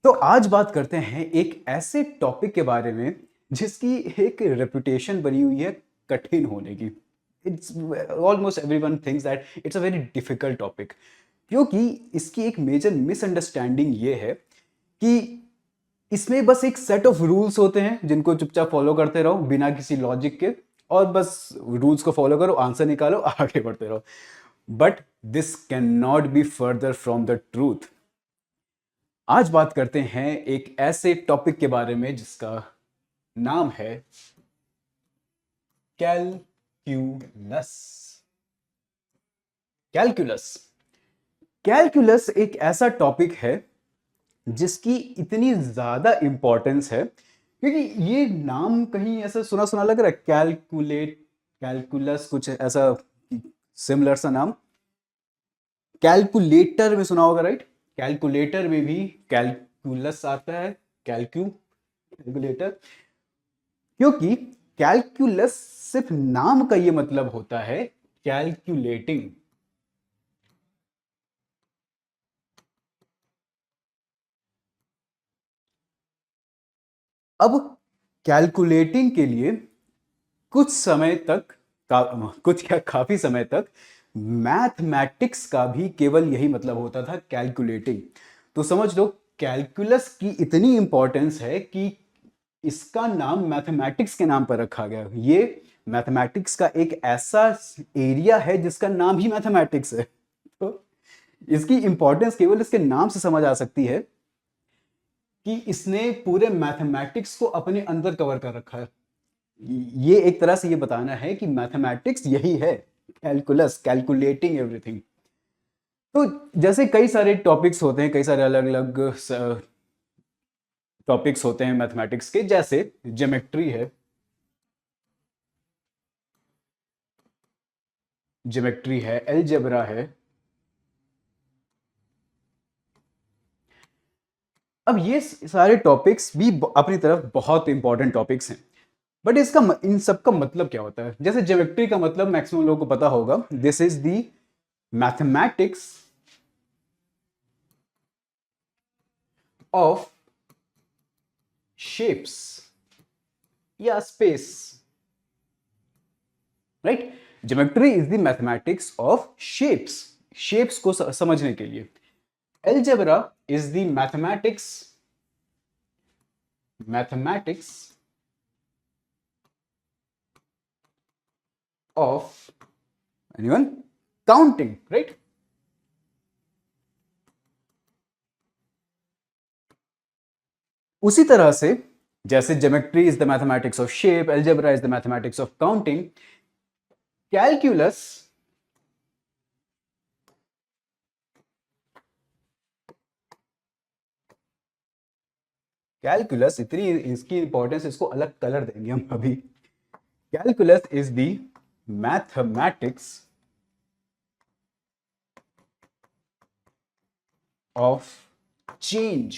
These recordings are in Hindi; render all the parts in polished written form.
तो आज बात करते हैं एक ऐसे टॉपिक के बारे में जिसकी एक रेपुटेशन बनी हुई है कठिन होने की। It's almost everyone thinks that it's a very difficult topic, क्योंकि इसकी एक मेजर मिसअंडरस्टैंडिंग ये है कि इसमें बस एक सेट ऑफ रूल्स होते हैं जिनको चुपचाप फॉलो करते रहो बिना किसी लॉजिक के, और बस रूल्स को फॉलो करो, आंसर निकालो, आगे बढ़ते रहो। But this can not be further from the truth. आज बात करते हैं एक ऐसे टॉपिक के बारे में जिसका नाम है कैलक्यूलस। कैलकुलस कैलकुलस एक ऐसा टॉपिक है जिसकी इतनी ज्यादा इंपॉर्टेंस है, क्योंकि ये नाम कहीं ऐसा सुना सुना लग रहा है। कैलकुलेट, कैलकुलस, कुछ ऐसा सिमिलर सा नाम। कैलकुलेटर में सुना होगा, राइट? कैलकुलेटर में भी कैलकुलस आता है, कैलकुलेटर। क्योंकि कैलकुलस सिर्फ नाम का ये मतलब होता है, कैलकुलेटिंग। अब कैलकुलेटिंग के लिए कुछ समय तक कुछ क्या, काफी समय तक मैथमेटिक्स का भी केवल यही मतलब होता था, कैलकुलेटिंग। तो समझ लो, कैलकुलस की इतनी इंपॉर्टेंस है कि इसका नाम मैथमेटिक्स के नाम पर रखा गया। ये मैथमेटिक्स का एक ऐसा एरिया है जिसका नाम ही मैथमेटिक्स है। तो इसकी इंपॉर्टेंस केवल इसके नाम से समझ आ सकती है कि इसने पूरे मैथमेटिक्स को अपने अंदर कवर कर रखा है। ये एक तरह से ये बताना है कि मैथमेटिक्स यही है, कैलकुलस, कैलकुलेटिंग एवरीथिंग। तो जैसे कई सारे टॉपिक्स होते हैं, कई सारे अलग अलग टॉपिक्स होते हैं मैथमेटिक्स के, जैसे ज्योमेट्री है। ज्योमेट्री है, अलजेब्रा है। अब ये सारे टॉपिक्स भी अपनी तरफ बहुत इंपॉर्टेंट टॉपिक्स हैं। बट इन सब का मतलब क्या होता है? जैसे ज्योमेट्री का मतलब मैक्सिमम लोगों को पता होगा, this is the mathematics of shapes या space, right? Geometry is the mathematics of shapes, shapes को समझने के लिए। Algebra is the mathematics of anyone counting, right? उसी तरह से जैसे geometry is the mathematics of shape, algebra is the mathematics of counting, calculus calculus इतनी इसकी इंपॉर्टेंस, इसको अलग कलर देंगे हम अभी। Calculus is the mathematics of change.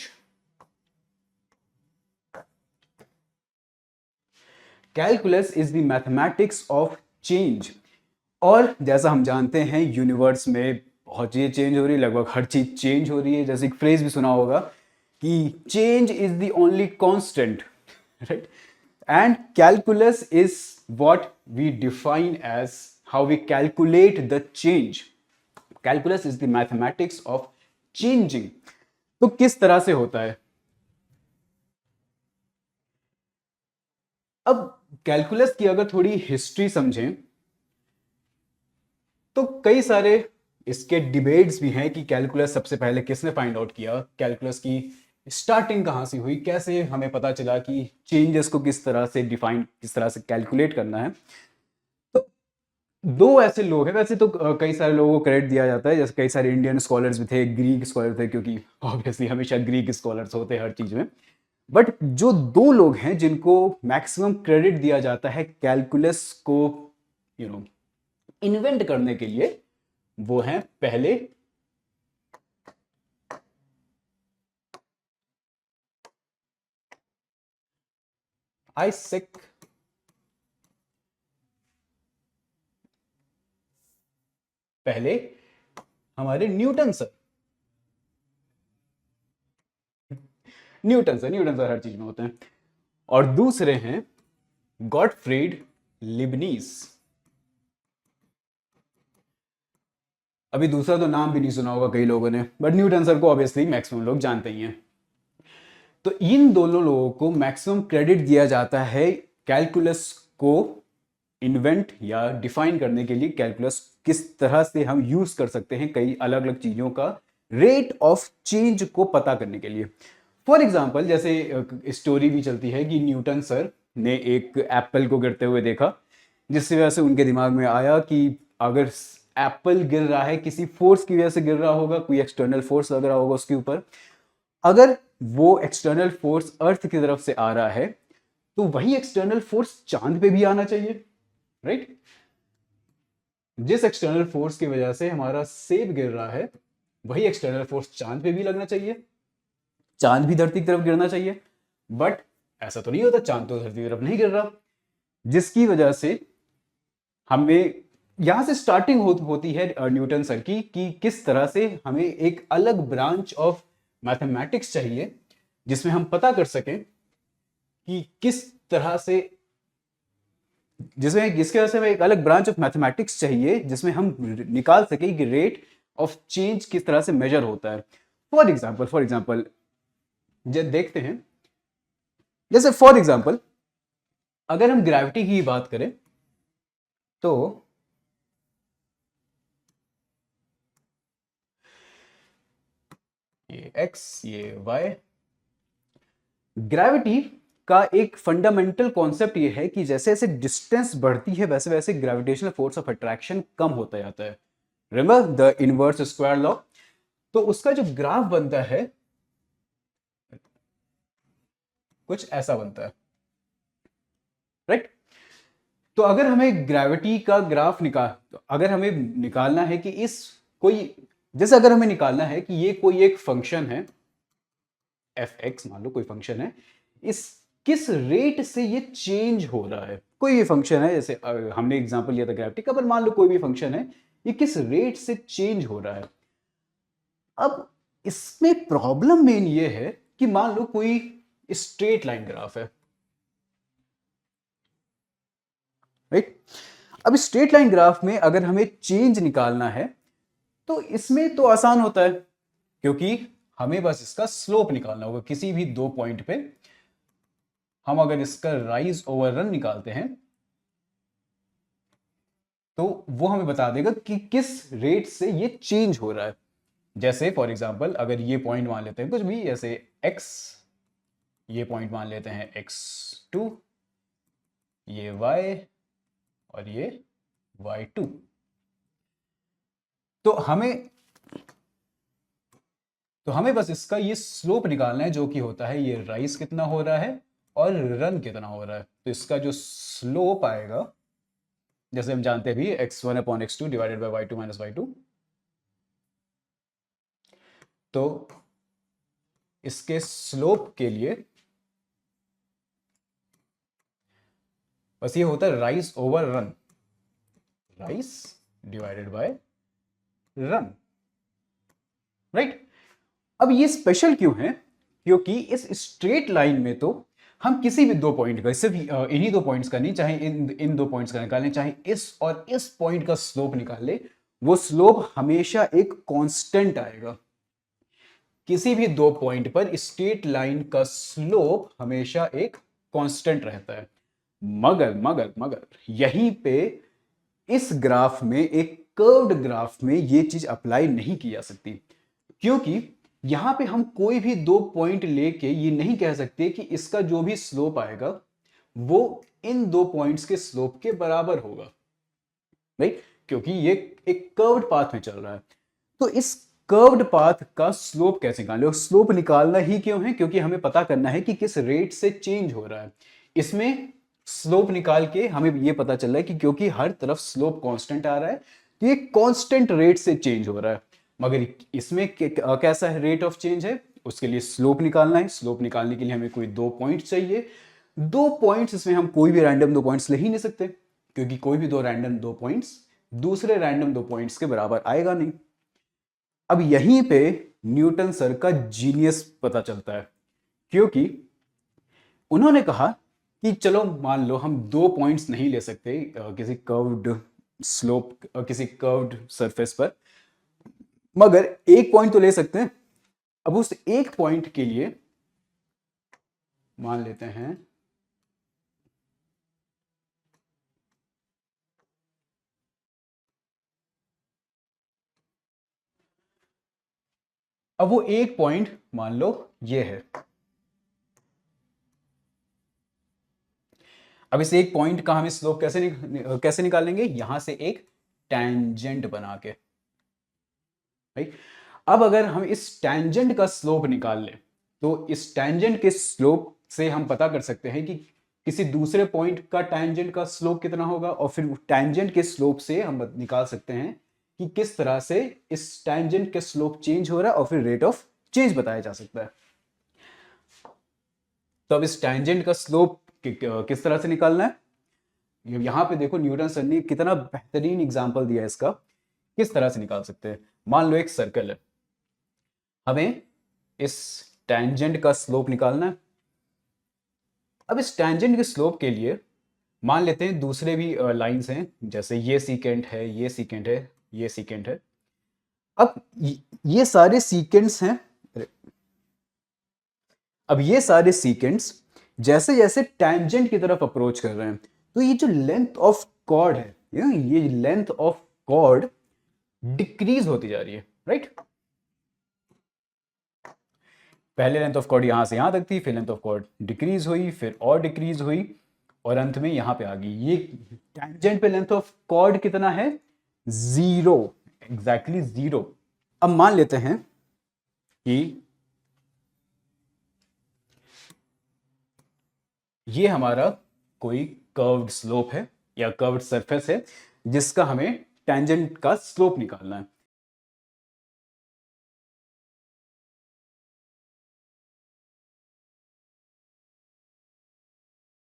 Calculus is the mathematics of change. और जैसा हम जानते हैं, यूनिवर्स में बहुत चीजें चेंज हो रही है, लगभग हर चीज चेंज हो रही है। जैसे एक फ्रेज भी सुना होगा कि change is the only constant, right? And calculus is what we define as how we calculate the change. Calculus is the mathematics of changing. तो किस तरह से होता है? अब कैलकुलस की अगर थोड़ी हिस्ट्री समझें तो कई सारे इसके डिबेट्स भी हैं कि कैलकुलस सबसे पहले किसने फाइंड आउट किया, कैलकुलस की स्टार्टिंग कहां से हुई, कैसे हमें पता चला कि चेंजेस को किस तरह से डिफाइन, किस तरह से कैलकुलेट करना है। तो दो ऐसे लोग हैं, वैसे तो कई सारे लोगों को क्रेडिट दिया जाता है, जैसे कई सारे इंडियन स्कॉलर्स भी थे, ग्रीक स्कॉलर थे, क्योंकि ऑब्वियसली हमेशा ग्रीक स्कॉलर्स होते हैं हर चीज में। बट जो दो लोग हैं जिनको मैक्सिमम क्रेडिट दिया जाता है कैलकुलस को यू नो इन्वेंट करने के लिए, वो हैं पहले आइसेक, पहले हमारे न्यूटन सर। न्यूटन सर हर चीज में होते हैं। और दूसरे हैं गॉटफ्रीड लिबनीज। अभी दूसरा तो नाम भी नहीं सुना होगा कई लोगों ने, बट न्यूटन सर को ऑब्वियसली मैक्सिमम लोग जानते ही हैं। तो इन दोनों लोगों को मैक्सिमम क्रेडिट दिया जाता है कैलकुलस को इन्वेंट या डिफाइन करने के लिए, कैलकुलस किस तरह से हम यूज कर सकते हैं कई अलग अलग चीजों का रेट ऑफ चेंज को पता करने के लिए। फॉर एग्जाम्पल, जैसे स्टोरी भी चलती है कि न्यूटन सर ने एक एप्पल को गिरते हुए देखा, जिसकी वजह से उनके दिमाग में आया कि अगर एप्पल गिर रहा है किसी फोर्स की वजह से गिर रहा होगा, कोई एक्सटर्नल फोर्स लग रहा होगा उसके ऊपर, अगर वो एक्सटर्नल फोर्स अर्थ की तरफ से आ रहा है तो वही एक्सटर्नल फोर्स चांद पे भी आना चाहिए, राइट? जिस एक्सटर्नल फोर्स की वजह से हमारा सेब गिर रहा है वही एक्सटर्नल फोर्स चांद पे भी लगना चाहिए, चांद भी धरती की तरफ गिरना चाहिए। बट ऐसा तो नहीं होता, चांद तो धरती की तरफ नहीं गिर रहा, जिसकी वजह से हमें यहां से स्टार्टिंग होती है न्यूटन सर की कि किस तरह से हमें एक अलग ब्रांच ऑफ मैथमेटिक्स चाहिए जिसमें हम पता कर सकें कि किस तरह से, जिसमें जिसके वजह से हमें एक अलग ब्रांच ऑफ मैथमेटिक्स चाहिए जिसमें हम निकाल सकें कि रेट ऑफ चेंज किस तरह से मेजर होता है। फॉर एग्जाम्पल जब देखते हैं, जैसे फॉर एग्जाम्पल अगर हम ग्रेविटी की बात करें तो ये एक्स ये वाई, ग्रेविटी का एक फंडामेंटल कॉन्सेप्ट ये है कि जैसे जैसे डिस्टेंस बढ़ती है वैसे वैसे ग्रेविटेशनल फोर्स ऑफ अट्रैक्शन कम होता जाता है। Remember the inverse square law. तो उसका जो ग्राफ बनता है कुछ ऐसा बनता है, राइट? तो अगर हमें ग्रेविटी का ग्राफ अगर हमें निकालना है कि इस कोई, जैसे अगर हमें निकालना है कि ये कोई एक फंक्शन है एफ एक्स, मान लो कोई फंक्शन है, इस किस रेट से ये चेंज हो रहा है, कोई भी फंक्शन है, जैसे हमने एग्जांपल लिया था ग्रेविटी का, पर मान लो कोई भी फंक्शन है, ये किस रेट से चेंज हो रहा है। अब इसमें प्रॉब्लम मेन ये है कि मान लो कोई स्ट्रेट लाइन ग्राफ है, राइट? अब स्ट्रेट लाइन ग्राफ में अगर हमें चेंज निकालना है तो इसमें तो आसान होता है, क्योंकि हमें बस इसका स्लोप निकालना होगा। किसी भी दो पॉइंट पे हम अगर इसका राइज ओवर रन निकालते हैं तो वो हमें बता देगा कि किस रेट से ये चेंज हो रहा है। जैसे फॉर एग्जांपल अगर ये पॉइंट मान लेते हैं कुछ भी, जैसे x, ये पॉइंट मान लेते हैं x2, ये y और ये y2, तो हमें बस इसका ये स्लोप निकालना है, जो कि होता है ये राइज कितना हो रहा है और रन कितना हो रहा है। तो इसका जो स्लोप आएगा, जैसे हम जानते हैं भी x1/x2 divided by y2 minus y2, तो इसके स्लोप के लिए बस ये होता है rise over run, rise divided by run, right? अब ये स्पेशल क्यों है? क्योंकि इस स्ट्रेट लाइन में तो हम किसी भी दो पॉइंट का, सिर्फ इन्हीं दो पॉइंट्स का नहीं, चाहे इन दो पॉइंट्स का निकालें, चाहे इस और इस पॉइंट का स्लोप निकाल ले, वो स्लोप हमेशा एक कांस्टेंट आएगा। किसी भी दो पॉइंट पर स्ट्रेट लाइन का स्लोप हमेशा एक कांस्टेंट रहता है। मगर मगर मगर यहीं पे इस ग्राफ में, एक कर्व्ड ग्राफ में, ये चीज अप्लाई नहीं की जा सकती, क्योंकि यहां पे हम कोई भी दो पॉइंट लेके ये नहीं कह सकते कि इसका जो भी स्लोप आएगा वो इन दो पॉइंट्स के स्लोप के बराबर होगा, राइट? क्योंकि ये एक कर्व्ड पाथ में चल रहा है। तो इस कर्व्ड पाथ का स्लोप कैसे निकालें? स्लोप निकालना ही क्यों है? क्योंकि हमें पता करना है कि किस रेट से चेंज हो रहा है। इसमें स्लोप निकाल के हमें ये पता चल रहा है कि क्योंकि हर तरफ स्लोप कांस्टेंट आ रहा है तो ये कांस्टेंट रेट से चेंज हो रहा है। मगर इसमें कैसा है रेट ऑफ चेंज है, उसके लिए स्लोप निकालना है। स्लोप निकालने के लिए हमें कोई दो पॉइंट्स चाहिए। दो पॉइंट्स, इसमें हम कोई भी रैंडम दो पॉइंट्स ले ही नहीं सकते, क्योंकि कोई भी दो रैंडम दो पॉइंट्स दूसरे रैंडम दो पॉइंट्स के बराबर आएगा नहीं। अब यहीं पे न्यूटन सर का जीनियस पता चलता है, क्योंकि उन्होंने कहा कि चलो मान लो हम 2 पॉइंट्स नहीं ले सकते किसी कर्व्ड स्लोप, किसी कर्व्ड सरफेस पर, मगर एक पॉइंट तो ले सकते हैं। अब उस एक पॉइंट के लिए मान लेते हैं अब वो एक पॉइंट मान लो ये है। अब इस एक पॉइंट का हम स्लोप कैसे निकालेंगे? यहां से एक टैंजेंट बना के, राइट। अब अगर हम इस टैंजेंट का स्लोप निकाल लें तो इस टैंजेंट के स्लोप से हम पता कर सकते हैं कि किसी दूसरे पॉइंट का टैंजेंट का स्लोप कितना होगा, और फिर टैंजेंट के स्लोप से हम निकाल सकते हैं कि किस तरह से इस टैंजेंट के स्लोप चेंज हो रहा है, और फिर रेट ऑफ चेंज बताया जा सकता है। तो अब इस टैंजेंट का स्लोप किस तरह से निकालना है? यहां पे देखो न्यूटन सर ने कितना बेहतरीन एग्जांपल दिया है इसका, किस तरह से निकाल सकते हैं। मान लो एक सर्कल है, हमें इस टैंजेंट का स्लोप निकालना है। अब इस टैंजेंट के स्लोप के लिए मान लेते हैं दूसरे भी लाइंस हैं, जैसे ये सीकेंट है, ये सीकेंट है, ये सीकेंट है। अब ये सारे सीकेंट्स हैं। अब ये सारे सीकेंट्स जैसे जैसे टैंजेंट की तरफ अप्रोच कर रहे हैं, तो ये जो लेंथ ऑफ कॉर्ड है, ये लेंथ ऑफ कॉर्ड डिक्रीज होती जा रही है, राइट। पहले लेंथ ऑफ कॉर्ड यहां से यहां तक थी, फिर लेंथ ऑफ कॉर्ड डिक्रीज हुई, फिर और डिक्रीज हुई, और अंत में यहां पे आ गई। ये टैंजेंट पे लेंथ ऑफ कॉर्ड कितना है? 0, एग्जैक्टली 0। अब मान लेते हैं कि ये हमारा कोई कर्व्ड स्लोप है या कर्व्ड सरफेस है जिसका हमें टैंजेंट का स्लोप निकालना है।